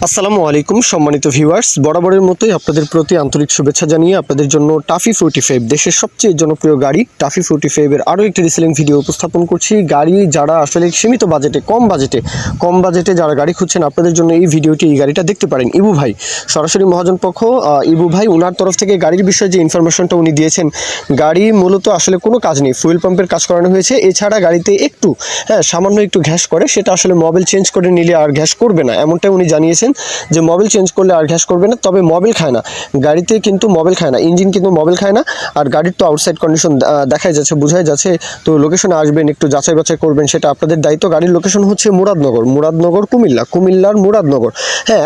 আসসালামু আলাইকুম সম্মানিত ভিউয়ার্স, বরাবরের মতোই আপনাদের প্রতি আন্তরিক শুভেচ্ছা জানিয়ে আপনাদের জন্য টাফি 45 দেশের সবচেয়ে জনপ্রিয় গাড়ি টাফি 45 এর আরও একটি রিসেলিং ভিডিও উপস্থাপন করছি। গাড়ি যারা আসলে সীমিত বাজেটে কম বাজেটে যারা গাড়ি খুঁজছেন আপনাদের জন্য এই ভিডিওটি, এই গাড়িটা দেখতে পারেন। ইবু ভাই সরাসরি মহাজন পক্ষ, ইবু ভাই ওনার তরফ থেকে গাড়ির বিষয়ে যে ইনফরমেশনটা উনি দিয়েছেন, গাড়ি মূলত আসলে কোনো কাজ নেই, ফুয়েল পাম্পের কাজ করানো হয়েছে। এছাড়া গাড়িতে একটু সামান্য একটু ঘ্যাস করে, সেটা আসলে মোবিল চেঞ্জ করে নিলে আর ঘ্যাস করবে না, এমনটাই উনি জানিয়েছেন যে মোবিল চেঞ্জ করলে আর ঘ্যাস করবে না। তবে মোবিল খায় না গাড়িতে, কিন্তু মোবিল খায় না, ইঞ্জিন কিন্তু মোবিল খায় না। আর গাড়ির তো আউটসাইড কন্ডিশন দেখাই যাচ্ছে, বোঝাই যাচ্ছে। তো লোকেশনে আসবেন, একটু যাচাই বাছাই করবেন, সেটা আপনাদের দায়িত্ব। গাড়ির লোকেশন হচ্ছে মুরাদনগর কুমিল্লার মুরাদনগর।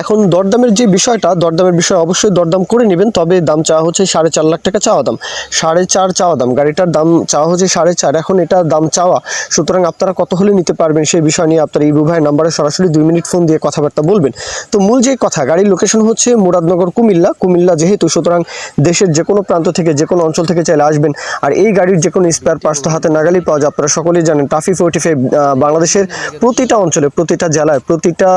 এখন দরদামের যে বিষয়টা, দরদামের বিষয় অবশ্যই দরদাম করে নেবেন। তবে দাম চাওয়া হচ্ছে 4.5 লাখ টাকা চাওয়া দাম, 4.5 চাওয়া দাম। গাড়িটার দাম চাওয়া হচ্ছে 4.5, এখন এটা দাম চাওয়া, সুতরাং আপনারা কত হলে নিতে পারবেন সেই বিষয় নিয়ে আপনারা ইবু ভাইয়ের নাম্বারে সরাসরি 2 মিনিট ফোন দিয়ে কথাবার্তা বলবেন। তো মূল যে কথা, গাড়ির লোকেশন হচ্ছে মুরাদনগর কুমিল্লা যেহেতু, সুতরাং দেশের যে কোনো প্রান্ত থেকে, যে কোনো অঞ্চল থেকে চাইলে আসবেন। আর এই গাড়ির যে কোনো স্পেয়ার পার্টস তো হাতে নাগালেই পাওয়া যায়। আপনারা সকলেই জানেন টাফি 45 বাংলাদেশের প্রতিটা অঞ্চলে, প্রতিটা জেলায়, প্রতিটা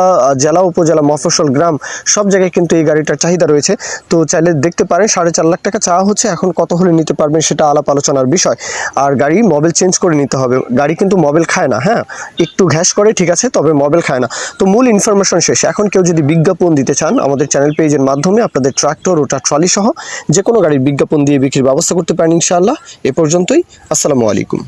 জেলা উপজেলা মফস্বল গ্রাম সব জায়গায় কিন্তু এই গাড়িটার চাহিদা রয়েছে। তো চাইলে দেখতে পারেন। 4.5 লাখ টাকা চাওয়া হচ্ছে, এখন কত হলে নিতে পারবেন সেটা আলাপ আলোচনার বিষয়। আর গাড়ি মোবিল চেঞ্জ করে নিতে হবে। গাড়ি কিন্তু মোবিল খায় না, একটু ঘ্যাস করে ঠিক আছে, তবে মোবিল খায় না। তো মূল ইনফরমেশন শেষ। এখন কেউ যদি বিজ্ঞাপন দিতে চান আমাদের চ্যানেল পেজের মাধ্যমে আপনাদের ট্রাক্টর, ওটা ট্রলি সহ যে কোনো গাড়ির বিজ্ঞাপন দিয়ে বিক্রির ব্যবস্থা করতে পারেন ইনশাআল্লাহ। এ পর্যন্তই। আসসালামু আলাইকুম।